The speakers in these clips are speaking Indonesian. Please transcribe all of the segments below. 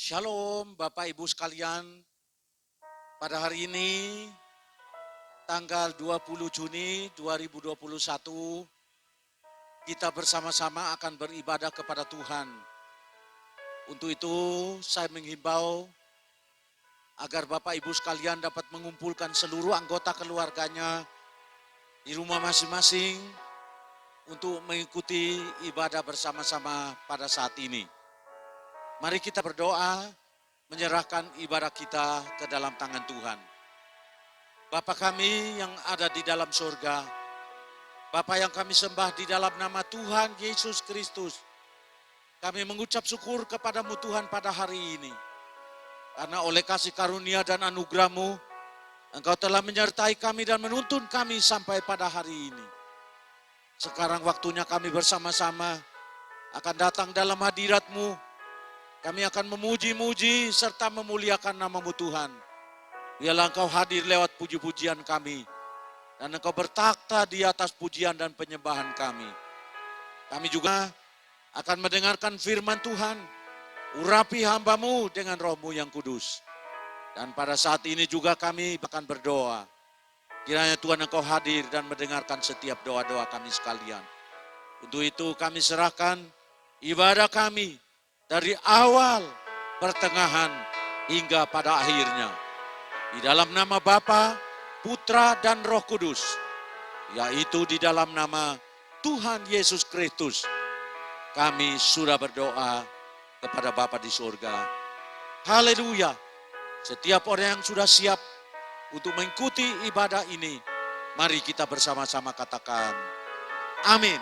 Shalom Bapak Ibu sekalian, pada hari ini tanggal 20 Juni 2021 kita bersama-sama akan beribadah kepada Tuhan. Untuk itu saya menghimbau agar Bapak Ibu sekalian dapat mengumpulkan seluruh anggota keluarganya di rumah masing-masing untuk mengikuti ibadah bersama-sama pada saat ini. Mari kita berdoa, menyerahkan ibadah kita ke dalam tangan Tuhan. Bapa kami yang ada di dalam surga, Bapa yang kami sembah di dalam nama Tuhan Yesus Kristus, kami mengucap syukur kepadamu Tuhan pada hari ini. Karena oleh kasih karunia dan anugerah-Mu, Engkau telah menyertai kami dan menuntun kami sampai pada hari ini. Sekarang waktunya kami bersama-sama akan datang dalam hadirat-Mu. Kami akan memuji-muji serta memuliakan nama-Mu Tuhan. Biarlah Engkau hadir lewat puji-pujian kami. Dan Engkau bertakhta di atas pujian dan penyembahan kami. Kami juga akan mendengarkan firman Tuhan. Urapi hamba-Mu dengan Roh-Mu yang kudus. Dan pada saat ini juga kami akan berdoa. Kiranya Tuhan Engkau hadir dan mendengarkan setiap doa-doa kami sekalian. Untuk itu kami serahkan ibadah kami dari awal, pertengahan, hingga pada akhirnya. Di dalam nama Bapa, Putra, dan Roh Kudus. Yaitu di dalam nama Tuhan Yesus Kristus. Kami sudah berdoa kepada Bapa di surga. Haleluya. Setiap orang yang sudah siap untuk mengikuti ibadah ini, mari kita bersama-sama katakan, amin.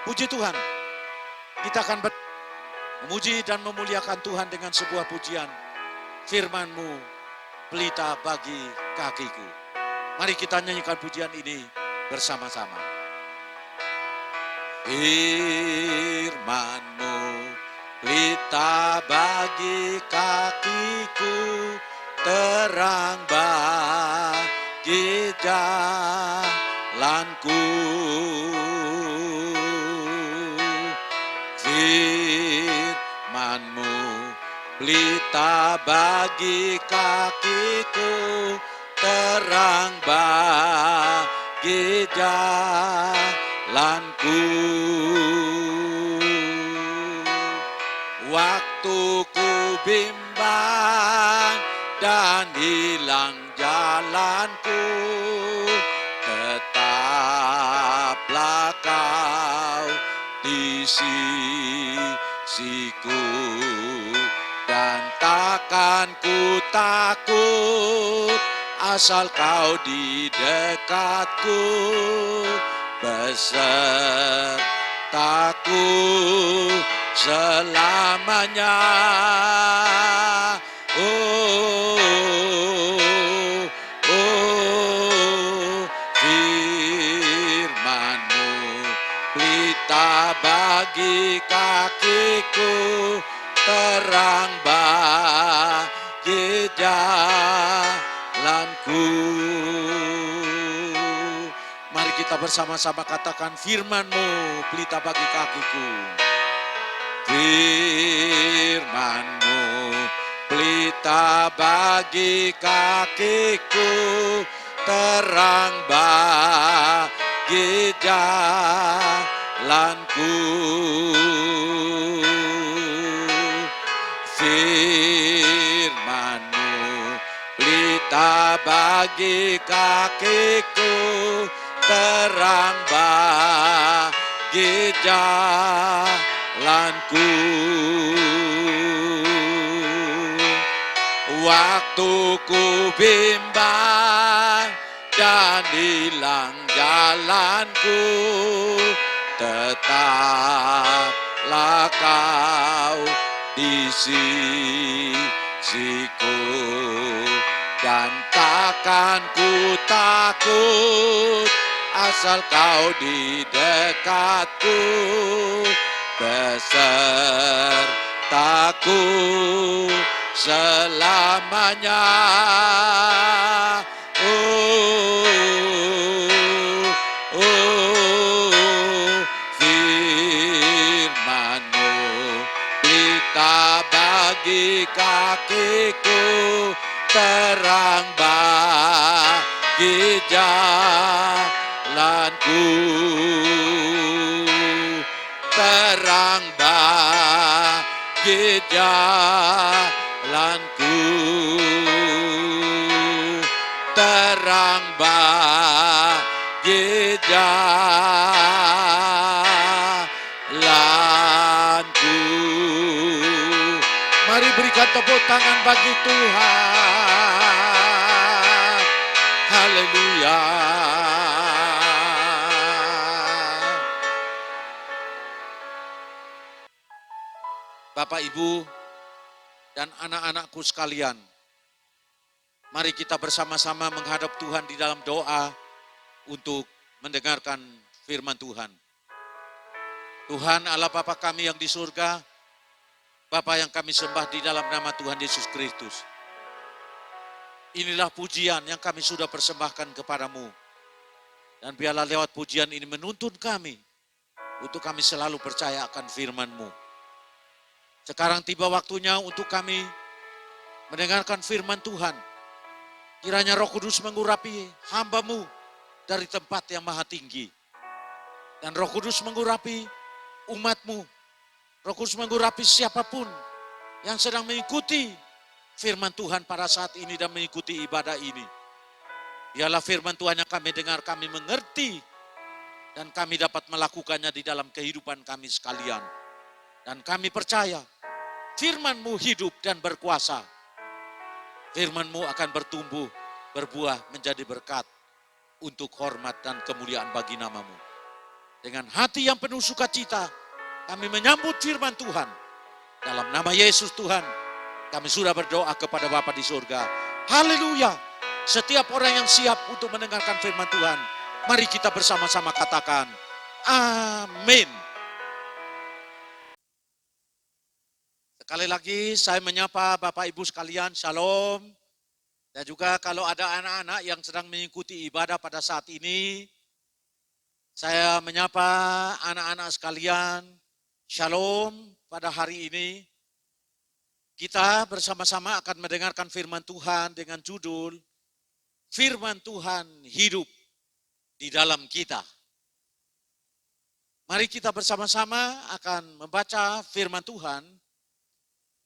Puji Tuhan. Kita akan memuji dan memuliakan Tuhan dengan sebuah pujian. Firman-Mu, pelita bagi kakiku. Mari kita nyanyikan pujian ini bersama-sama. Firman-Mu, pelita bagi kakiku, terang bagi jalanku. Firman-Mu, pelita bagi kakiku, terang bagi jalanku. Waktu ku bimbang dan hilang jalanku, tetaplah Kau di sisiku, dan takkan ku takut asal Kau di dekatku, besertaku selamanya. Firman-Mu, pelita bagi kakiku, terang bagi jalanku. Mari kita bersama-sama katakan, firman-Mu, pelita bagi kakiku. Firman-Mu, pelita bagi kakiku, terang bagi jalanku. Firman-Mu, pelita bagi kakiku, terang bagi jalanku. Waktu ku bimbang dan hilang jalanku, tetaplah Kau di sisiku, dan takkan ku takut asal Kau di dekatku, besertaku selamanya. Firman-Mu, pelita bagi kakiku, terang bagi jalanku, terang bagi jalanku, terang bagi jalanku. Mari berikan tepuk tangan bagi Tuhan. Haleluya. Bapak, Ibu, dan anak-anakku sekalian, mari kita bersama-sama menghadap Tuhan di dalam doa untuk mendengarkan firman Tuhan. Tuhan Allah Bapa kami yang di surga, Bapa yang kami sembah di dalam nama Tuhan Yesus Kristus. Inilah pujian yang kami sudah persembahkan kepadamu. Dan biarlah lewat pujian ini menuntun kami untuk kami selalu percaya akan firman-Mu. Sekarang tiba waktunya untuk kami mendengarkan firman Tuhan. Kiranya Roh Kudus mengurapi hamba-Mu dari tempat yang maha tinggi. Dan Roh Kudus mengurapi umat-Mu. Roh Kudus mengurapi siapapun yang sedang mengikuti firman Tuhan pada saat ini dan mengikuti ibadah ini. Biarlah firman Tuhan yang kami dengar, kami mengerti, dan kami dapat melakukannya di dalam kehidupan kami sekalian. Dan kami percaya firman-Mu hidup dan berkuasa. Firman-Mu akan bertumbuh, berbuah menjadi berkat untuk hormat dan kemuliaan bagi nama-Mu. Dengan hati yang penuh sukacita, kami menyambut firman Tuhan. Dalam nama Yesus Tuhan, kami sudah berdoa kepada Bapa di surga. Haleluya. Setiap orang yang siap untuk mendengarkan firman Tuhan, mari kita bersama-sama katakan, amin. Sekali lagi saya menyapa Bapak Ibu sekalian, shalom. Dan juga kalau ada anak-anak yang sedang mengikuti ibadah pada saat ini, saya menyapa anak-anak sekalian, shalom. Pada hari ini kita bersama-sama akan mendengarkan firman Tuhan dengan judul Firman Tuhan hidup di dalam kita. Mari kita bersama-sama akan membaca firman Tuhan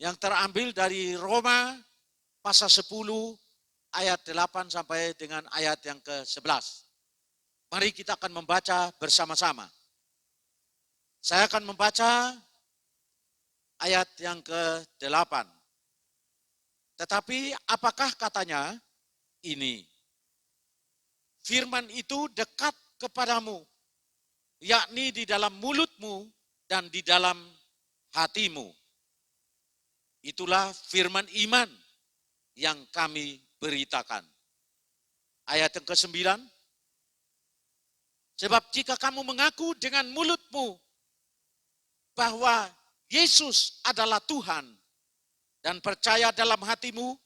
yang terambil dari Roma pasal 10 ayat 8 sampai dengan ayat yang ke-11. Mari kita akan membaca bersama-sama. Saya akan membaca ayat yang ke-8. Tetapi apakah katanya ini? Firman itu dekat kepadamu, yakni di dalam mulutmu dan di dalam hatimu. Itulah firman iman yang kami beritakan. Ayat yang ke-9. Sebab jika kamu mengaku dengan mulutmu bahwa Yesus adalah Tuhan dan percaya dalam hatimu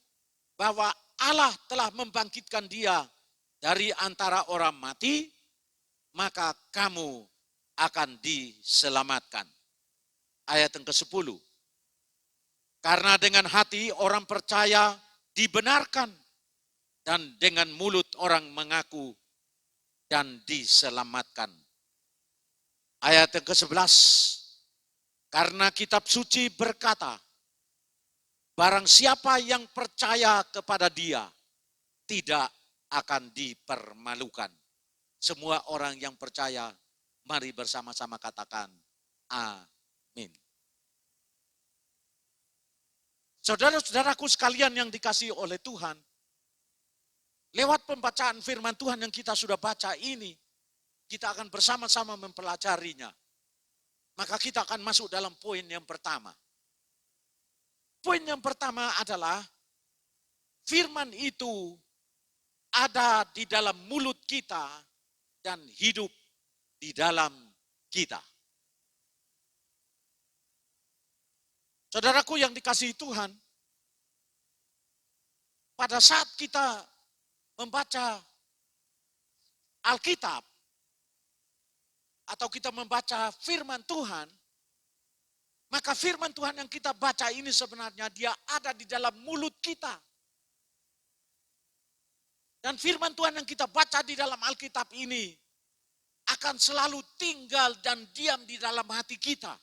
bahwa Allah telah membangkitkan dia dari antara orang mati, maka kamu akan diselamatkan. Ayat yang ke-10. Karena dengan hati orang percaya dibenarkan, dan dengan mulut orang mengaku dan diselamatkan. Ayat yang ke-11. Karena kitab suci berkata, barang siapa yang percaya kepada dia, tidak akan dipermalukan. Semua orang yang percaya, mari bersama-sama katakan, amin. Saudara-saudaraku sekalian yang dikasihi oleh Tuhan, lewat pembacaan firman Tuhan yang kita sudah baca ini, kita akan bersama-sama mempelajarinya. Maka kita akan masuk dalam poin yang pertama. Poin yang pertama adalah, firman itu ada di dalam mulut kita dan hidup di dalam kita. Saudaraku yang dikasihi Tuhan, pada saat kita membaca Alkitab, atau kita membaca firman Tuhan, Maka firman Tuhan yang kita baca ini sebenarnya dia ada di dalam mulut kita. Dan firman Tuhan yang kita baca di dalam Alkitab ini akan selalu tinggal dan diam di dalam hati kita.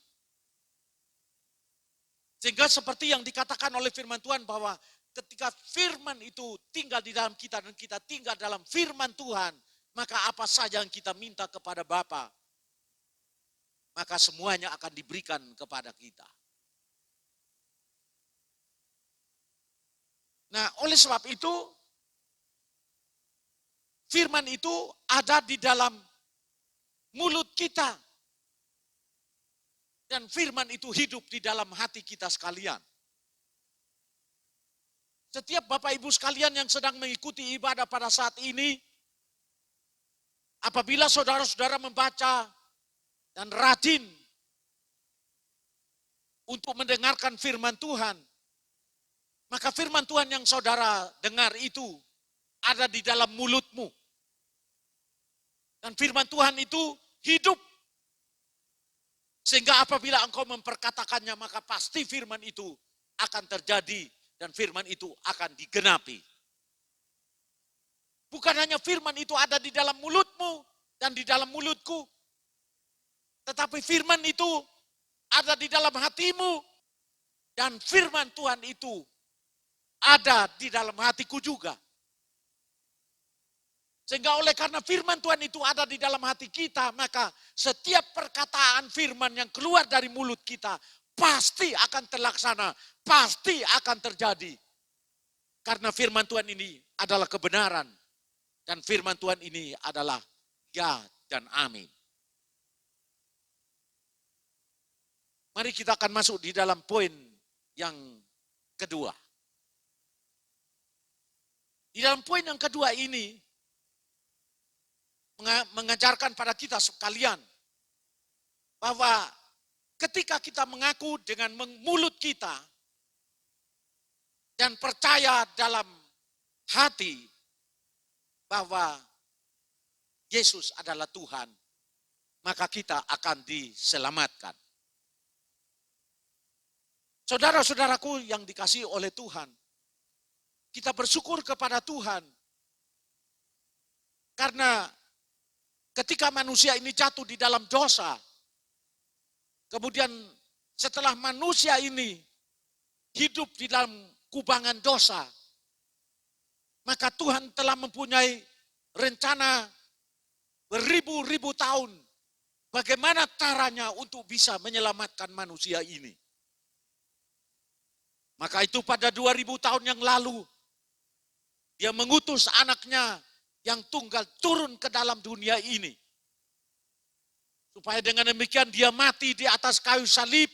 Sehingga seperti yang dikatakan oleh firman Tuhan bahwa ketika firman itu tinggal di dalam kita dan kita tinggal dalam firman Tuhan, maka apa saja yang kita minta kepada Bapa, maka semuanya akan diberikan kepada kita. Nah, oleh sebab itu, firman itu ada di dalam mulut kita. Dan firman itu hidup di dalam hati kita sekalian. Setiap Bapak Ibu sekalian yang sedang mengikuti ibadah pada saat ini, apabila saudara-saudara membaca dan rajin untuk mendengarkan firman Tuhan, maka firman Tuhan yang saudara dengar itu ada di dalam mulutmu. Dan firman Tuhan itu hidup. Sehingga apabila engkau memperkatakannya, maka pasti firman itu akan terjadi dan firman itu akan digenapi. Bukan hanya firman itu ada di dalam mulutmu dan di dalam mulutku, tetapi firman itu ada di dalam hatimu dan firman Tuhan itu ada di dalam hatiku juga. Sehingga oleh karena firman Tuhan itu ada di dalam hati kita, maka setiap perkataan firman yang keluar dari mulut kita pasti akan terlaksana, pasti akan terjadi. Karena firman Tuhan ini adalah kebenaran dan firman Tuhan ini adalah ya dan amin. Mari kita akan masuk di dalam poin yang kedua. Di dalam poin yang kedua ini, mengajarkan pada kita sekalian bahwa ketika kita mengaku dengan mulut kita dan percaya dalam hati bahwa Yesus adalah Tuhan, maka kita akan diselamatkan. Saudara-saudaraku yang dikasihi oleh Tuhan, kita bersyukur kepada Tuhan karena ketika manusia ini jatuh di dalam dosa, kemudian setelah manusia ini hidup di dalam kubangan dosa, maka Tuhan telah mempunyai rencana beribu-ribu tahun bagaimana caranya untuk bisa menyelamatkan manusia ini. Maka itu pada 2000 tahun yang lalu, dia mengutus anaknya yang tunggal turun ke dalam dunia ini. Supaya dengan demikian dia mati di atas kayu salib.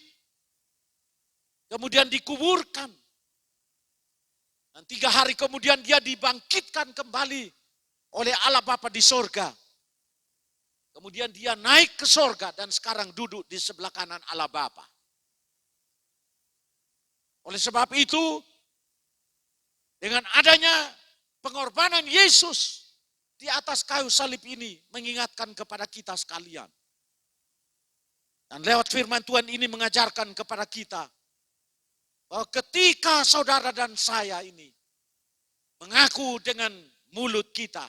Kemudian dikuburkan. Dan 3 hari kemudian dia dibangkitkan kembali oleh Allah Bapa di sorga. Kemudian dia naik ke sorga dan sekarang duduk di sebelah kanan Allah Bapa. Oleh sebab itu, dengan adanya pengorbanan Yesus di atas kayu salib ini mengingatkan kepada kita sekalian. Dan lewat firman Tuhan ini mengajarkan kepada kita bahwa ketika saudara dan saya ini mengaku dengan mulut kita,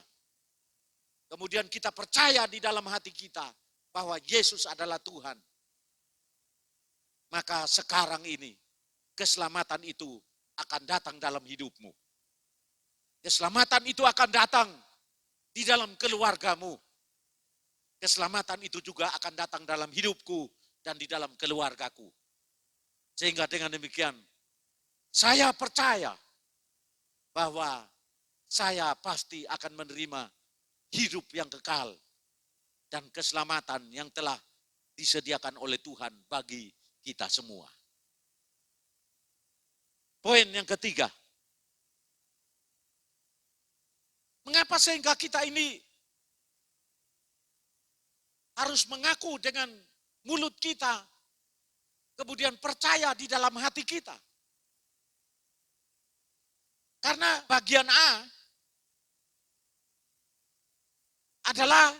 kemudian kita percaya di dalam hati kita bahwa Yesus adalah Tuhan, maka sekarang ini keselamatan itu akan datang dalam hidupmu. Keselamatan itu akan datang di dalam keluargamu. Keselamatan itu juga akan datang dalam hidupku dan di dalam keluargaku. Sehingga dengan demikian, saya percaya bahwa saya pasti akan menerima hidup yang kekal dan keselamatan yang telah disediakan oleh Tuhan bagi kita semua. Poin yang ketiga. Mengapa sehingga kita ini harus mengaku dengan mulut kita, kemudian percaya di dalam hati kita? Karena bagian A adalah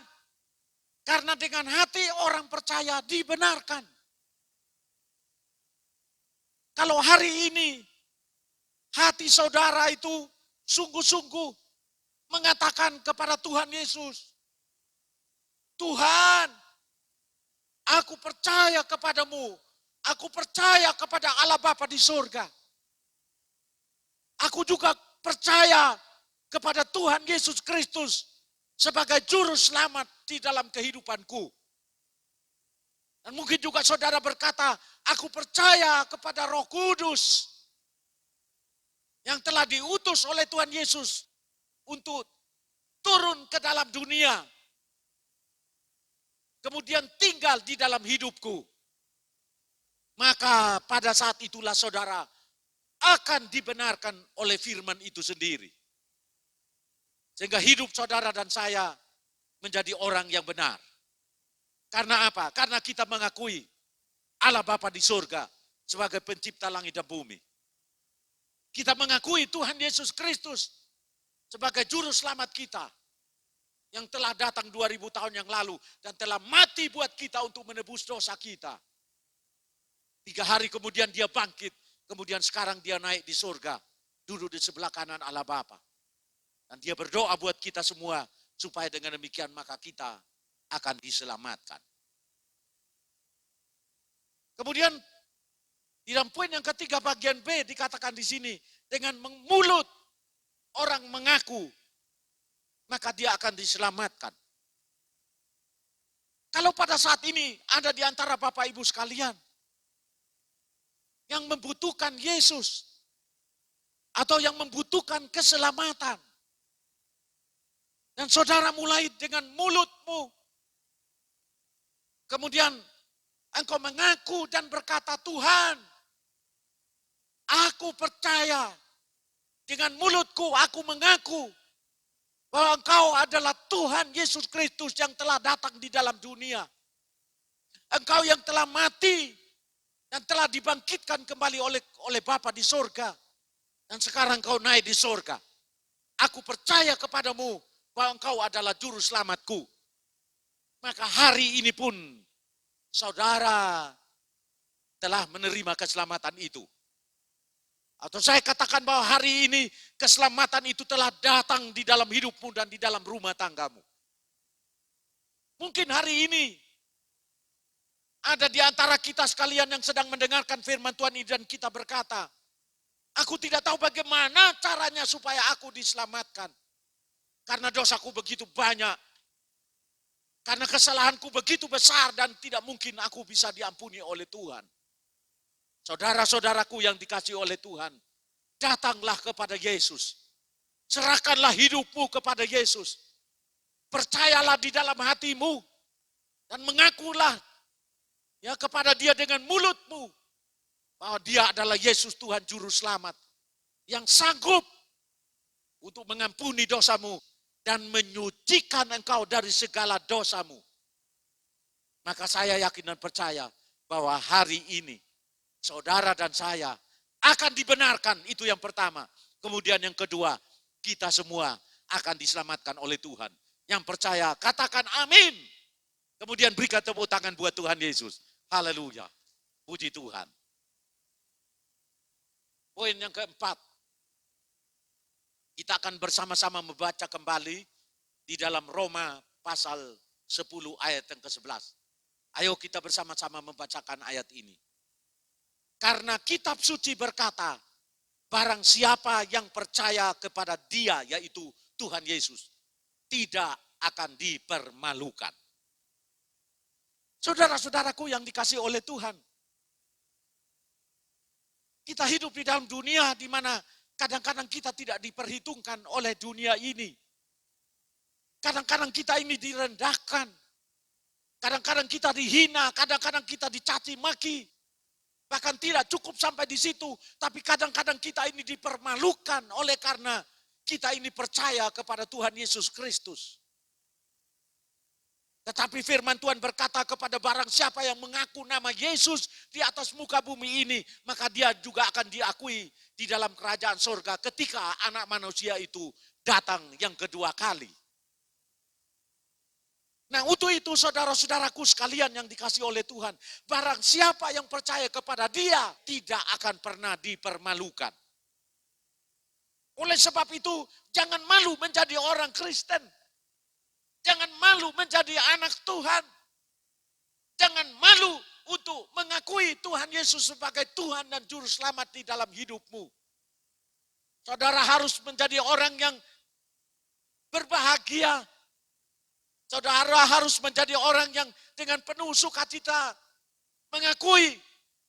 karena dengan hati orang percaya dibenarkan. Kalau hari ini hati saudara itu sungguh-sungguh mengatakan kepada Tuhan Yesus, Tuhan, aku percaya kepadamu, aku percaya kepada Allah Bapa di surga. Aku juga percaya kepada Tuhan Yesus Kristus sebagai juru selamat di dalam kehidupanku. Dan mungkin juga saudara berkata, aku percaya kepada Roh Kudus yang telah diutus oleh Tuhan Yesus untuk turun ke dalam dunia, kemudian tinggal di dalam hidupku. Maka pada saat itulah saudara akan dibenarkan oleh firman itu sendiri. Sehingga hidup saudara dan saya menjadi orang yang benar. Karena apa? Karena kita mengakui Allah Bapa di surga sebagai pencipta langit dan bumi. Kita mengakui Tuhan Yesus Kristus sebagai juru selamat kita yang telah datang 2000 tahun yang lalu dan telah mati buat kita untuk menebus dosa kita. 3 hari kemudian dia bangkit, kemudian sekarang dia naik di surga, duduk di sebelah kanan Allah Bapa. Dan dia berdoa buat kita semua supaya dengan demikian maka kita akan diselamatkan. Kemudian di dalam poin yang ketiga bagian B dikatakan di sini, dengan mulut orang mengaku, maka dia akan diselamatkan. Kalau pada saat ini ada di antara Bapak Ibu sekalian yang membutuhkan Yesus atau yang membutuhkan keselamatan, dan saudara mulai dengan mulutmu, kemudian engkau mengaku dan berkata, Tuhan, aku percaya, dengan mulutku aku mengaku bahwa Engkau adalah Tuhan Yesus Kristus yang telah datang di dalam dunia. Engkau yang telah mati dan telah dibangkitkan kembali oleh Bapa di surga. Dan sekarang Engkau naik di surga. Aku percaya kepadamu bahwa Engkau adalah juru selamatku. Maka hari ini pun saudara telah menerima keselamatan itu. Atau saya katakan bahwa hari ini keselamatan itu telah datang di dalam hidupmu dan di dalam rumah tanggamu. Mungkin hari ini ada di antara kita sekalian yang sedang mendengarkan firman Tuhan ini dan kita berkata, aku tidak tahu bagaimana caranya supaya aku diselamatkan. Karena dosaku begitu banyak. Karena kesalahanku begitu besar dan tidak mungkin aku bisa diampuni oleh Tuhan. Saudara-saudaraku yang dikasihi oleh Tuhan, datanglah kepada Yesus. Serahkanlah hidupmu kepada Yesus. Percayalah di dalam hatimu dan mengakulah ya kepada Dia dengan mulutmu bahwa Dia adalah Yesus Tuhan juru selamat yang sanggup untuk mengampuni dosamu dan menyucikan engkau dari segala dosamu. Maka saya yakin dan percaya bahwa hari ini saudara dan saya akan dibenarkan, itu yang pertama. Kemudian yang kedua, kita semua akan diselamatkan oleh Tuhan. Yang percaya, katakan amin. Kemudian berikan tepuk tangan buat Tuhan Yesus. Haleluya. Puji Tuhan. Poin yang keempat, kita akan bersama-sama membaca kembali di dalam Roma pasal 10 ayat yang ke-11. Ayo kita bersama-sama membacakan ayat ini. Karena kitab suci berkata, barang siapa yang percaya kepada Dia, yaitu Tuhan Yesus, tidak akan dipermalukan. Saudara-saudaraku yang dikasihi oleh Tuhan, kita hidup di dalam dunia di mana kadang-kadang kita tidak diperhitungkan oleh dunia ini. Kadang-kadang kita ini direndahkan. Kadang-kadang kita dihina, kadang-kadang kita dicaci maki. Bahkan tidak cukup sampai di situ, tapi kadang-kadang kita ini dipermalukan oleh karena kita ini percaya kepada Tuhan Yesus Kristus. Tetapi firman Tuhan berkata kepada barang siapa yang mengaku nama Yesus di atas muka bumi ini, maka dia juga akan diakui di dalam kerajaan surga ketika anak manusia itu datang yang kedua kali. Nah, untuk itu saudara-saudaraku sekalian yang dikasihi oleh Tuhan, barang siapa yang percaya kepada Dia tidak akan pernah dipermalukan. Oleh sebab itu, jangan malu menjadi orang Kristen. Jangan malu menjadi anak Tuhan. Jangan malu untuk mengakui Tuhan Yesus sebagai Tuhan dan Juru Selamat di dalam hidupmu. Saudara harus menjadi orang yang berbahagia. Saudara harus menjadi orang yang dengan penuh sukacita mengakui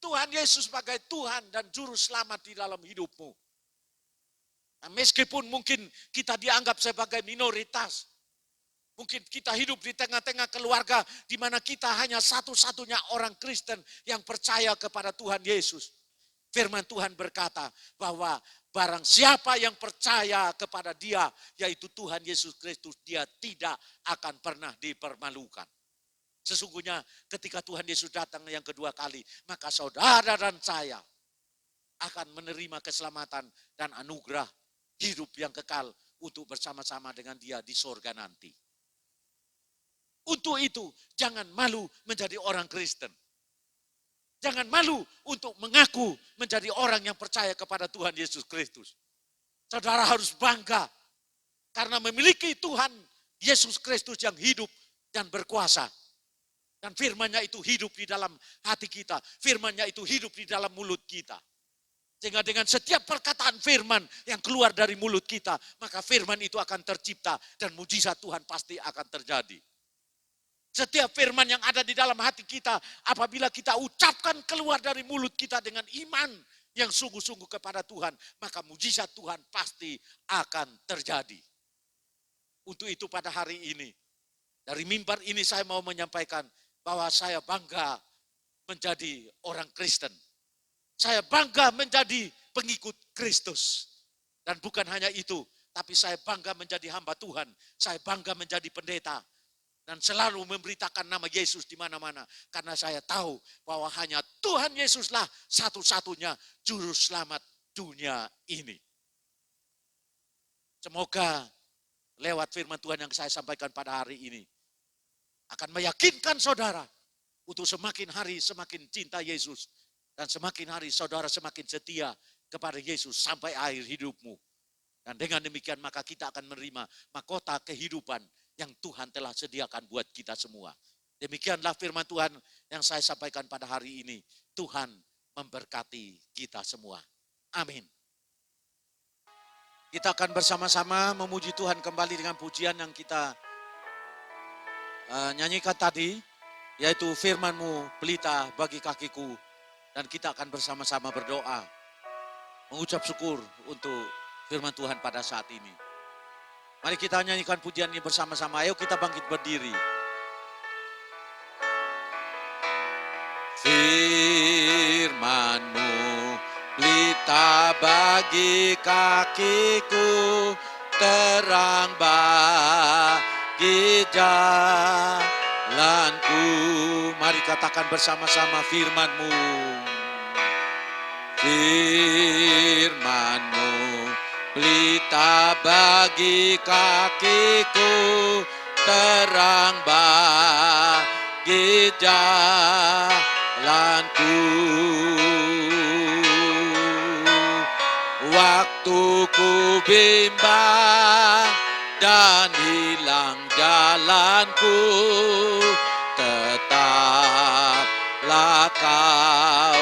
Tuhan Yesus sebagai Tuhan dan Juru Selamat di dalam hidupmu. Nah, meskipun mungkin kita dianggap sebagai minoritas, mungkin kita hidup di tengah-tengah keluarga di mana kita hanya satu-satunya orang Kristen yang percaya kepada Tuhan Yesus. Firman Tuhan berkata bahwa barang siapa yang percaya kepada Dia, yaitu Tuhan Yesus Kristus, dia tidak akan pernah dipermalukan. Sesungguhnya ketika Tuhan Yesus datang yang kedua kali, maka saudara dan saya akan menerima keselamatan dan anugerah hidup yang kekal untuk bersama-sama dengan Dia di sorga nanti. Untuk itu, jangan malu menjadi orang Kristen. Jangan malu untuk mengaku menjadi orang yang percaya kepada Tuhan Yesus Kristus. Saudara harus bangga karena memiliki Tuhan Yesus Kristus yang hidup dan berkuasa. Dan firman-Nya itu hidup di dalam hati kita. Firman-Nya itu hidup di dalam mulut kita. Sehingga dengan setiap perkataan firman yang keluar dari mulut kita, maka firman itu akan tercipta dan mujizat Tuhan pasti akan terjadi. Setiap firman yang ada di dalam hati kita, apabila kita ucapkan keluar dari mulut kita dengan iman yang sungguh-sungguh kepada Tuhan, maka mujizat Tuhan pasti akan terjadi. Untuk itu pada hari ini, dari mimbar ini saya mau menyampaikan bahwa saya bangga menjadi orang Kristen. Saya bangga menjadi pengikut Kristus. Dan bukan hanya itu, tapi saya bangga menjadi hamba Tuhan. Saya bangga menjadi pendeta. Dan selalu memberitakan nama Yesus di mana-mana. Karena saya tahu bahwa hanya Tuhan Yesuslah satu-satunya juru selamat dunia ini. Semoga lewat firman Tuhan yang saya sampaikan pada hari ini akan meyakinkan saudara untuk semakin hari semakin cinta Yesus. Dan semakin hari saudara semakin setia kepada Yesus sampai akhir hidupmu. Dan dengan demikian maka kita akan menerima mahkota kehidupan yang Tuhan telah sediakan buat kita semua. Demikianlah firman Tuhan yang saya sampaikan pada hari ini. Tuhan memberkati kita semua. Amin. Kita akan bersama-sama memuji Tuhan kembali dengan pujian yang kita nyanyikan tadi. Yaitu firman-Mu pelita bagi kakiku. Dan kita akan bersama-sama berdoa. Mengucap syukur untuk firman Tuhan pada saat ini. Mari kita nyanyikan pujian ini bersama-sama. Ayo kita bangkit berdiri. Firman-Mu pelita bagi kakiku, terang bagi jalanku. Mari katakan bersama-sama firman-Mu. Firman-Mu pelita bagi kakiku, terang bagi jalanku. Waktu ku bimbang dan hilang jalanku, tetaplah Kau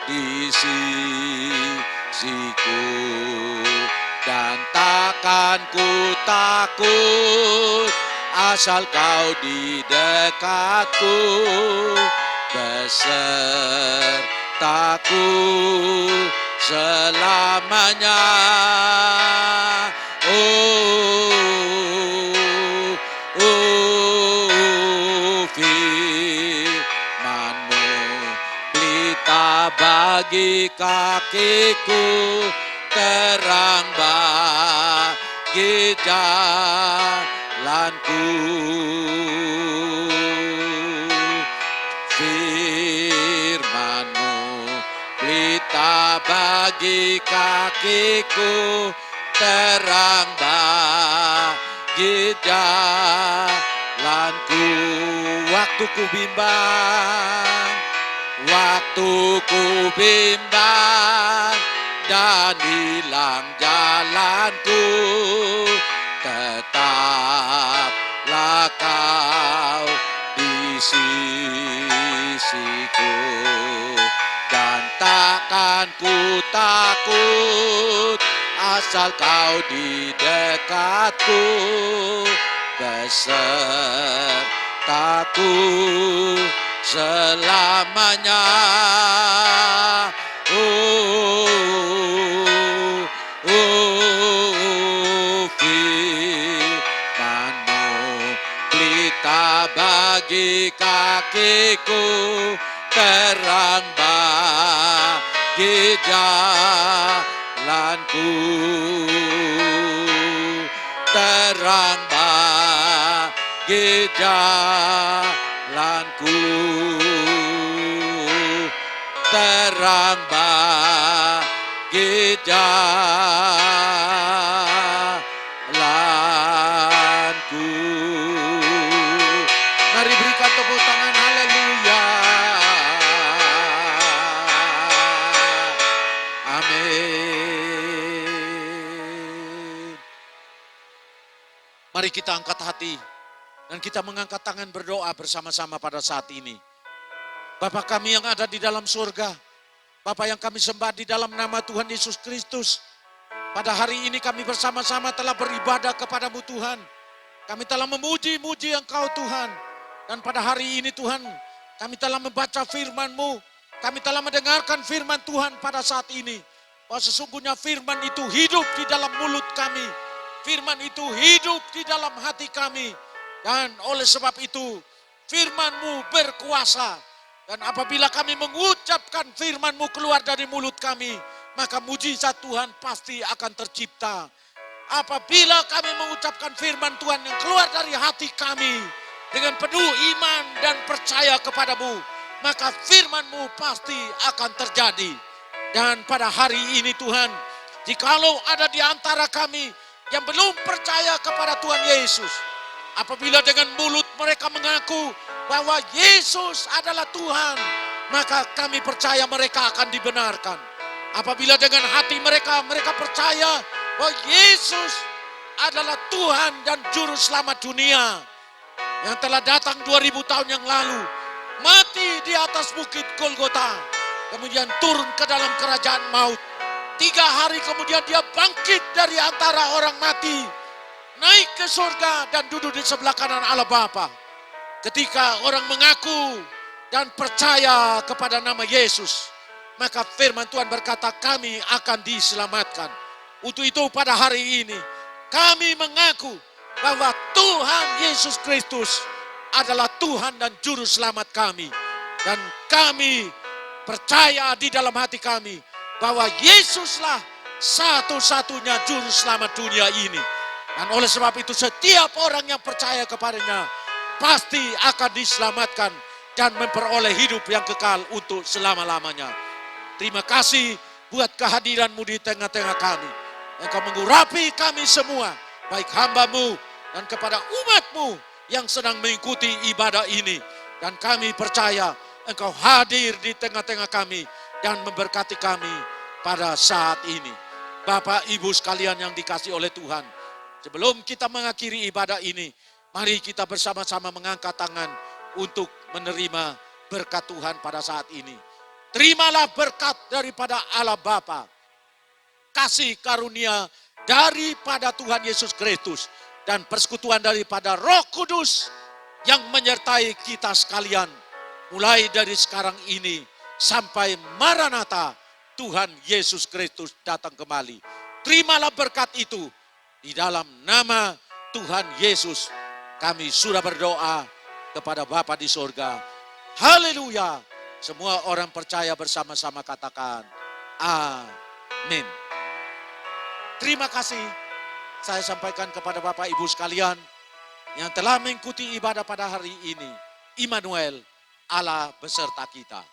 di sisiku. Dan takkan ku takut asal Kau di dekatku, besertaku selamanya. Firman-Mu pelita bagi kakiku, terang bagi jalanku. Firman-Mu pelita bagi kakiku, terang bagi jalanku. jalanku, waktuku bimbang, waktuku bimbang dan hilang jalanku, tetaplah kau di sisiku, dan takkan ku takut asal kau di dekatku, besertaku selamanya. Firman-Mu pelita bagi kakiku, terang bagi jalanku, terang bagi jalanku, terang bagi jalanku. Mari berikan tepuk tangan, haleluya. Amin. Mari kita angkat hati dan kita mengangkat tangan berdoa bersama-sama pada saat ini. Bapa kami yang ada di dalam surga, Bapa yang kami sembah di dalam nama Tuhan Yesus Kristus, pada hari ini kami bersama-sama telah beribadah kepadamu Tuhan. Kami telah memuji-muji Engkau Tuhan. Dan pada hari ini Tuhan, kami telah membaca firman-Mu. Kami telah mendengarkan firman Tuhan pada saat ini. Bahwa sesungguhnya firman itu hidup di dalam mulut kami. Firman itu hidup di dalam hati kami. Dan oleh sebab itu, firman-Mu berkuasa. Dan apabila kami mengucapkan firman-Mu keluar dari mulut kami, maka mujizat Tuhan pasti akan tercipta. Apabila kami mengucapkan firman Tuhan yang keluar dari hati kami dengan penuh iman dan percaya kepadamu, maka firman-Mu pasti akan terjadi. Dan pada hari ini Tuhan, jikalau ada di antara kami yang belum percaya kepada Tuhan Yesus, apabila dengan mulut mereka mengaku bahwa Yesus adalah Tuhan, maka kami percaya mereka akan dibenarkan. Apabila dengan hati mereka percaya bahwa Yesus adalah Tuhan dan Juru Selamat dunia yang telah datang 2000 tahun yang lalu, mati di atas bukit Golgota, kemudian turun ke dalam kerajaan maut. 3 hari kemudian dia bangkit dari antara orang mati, naik ke surga dan duduk di sebelah kanan Allah Bapa. Ketika orang mengaku dan percaya kepada nama Yesus, maka firman Tuhan berkata kami akan diselamatkan. Untuk itu pada hari ini kami mengaku bahwa Tuhan Yesus Kristus adalah Tuhan dan Juru Selamat kami. Dan kami percaya di dalam hati kami bahwa Yesuslah satu-satunya Juru Selamat dunia ini. Dan oleh sebab itu setiap orang yang percaya kepadanya pasti akan diselamatkan dan memperoleh hidup yang kekal untuk selama-lamanya. Terima kasih buat kehadiran-Mu di tengah-tengah kami. Engkau mengurapi kami semua, baik hamba-Mu dan kepada umat-Mu yang sedang mengikuti ibadah ini. Dan kami percaya Engkau hadir di tengah-tengah kami dan memberkati kami pada saat ini. Bapak, Ibu sekalian yang dikasihi oleh Tuhan, sebelum kita mengakhiri ibadah ini, mari kita bersama-sama mengangkat tangan untuk menerima berkat Tuhan pada saat ini. Terimalah berkat daripada Allah Bapa, kasih karunia daripada Tuhan Yesus Kristus, dan persekutuan daripada Roh Kudus yang menyertai kita sekalian, mulai dari sekarang ini sampai Maranatha, Tuhan Yesus Kristus datang kembali. Terimalah berkat itu di dalam nama Tuhan Yesus. Kami sudah berdoa kepada Bapa di sorga. Haleluya. Semua orang percaya bersama-sama katakan amin. Terima kasih saya sampaikan kepada Bapak Ibu sekalian yang telah mengikuti ibadah pada hari ini. Immanuel, Allah beserta kita.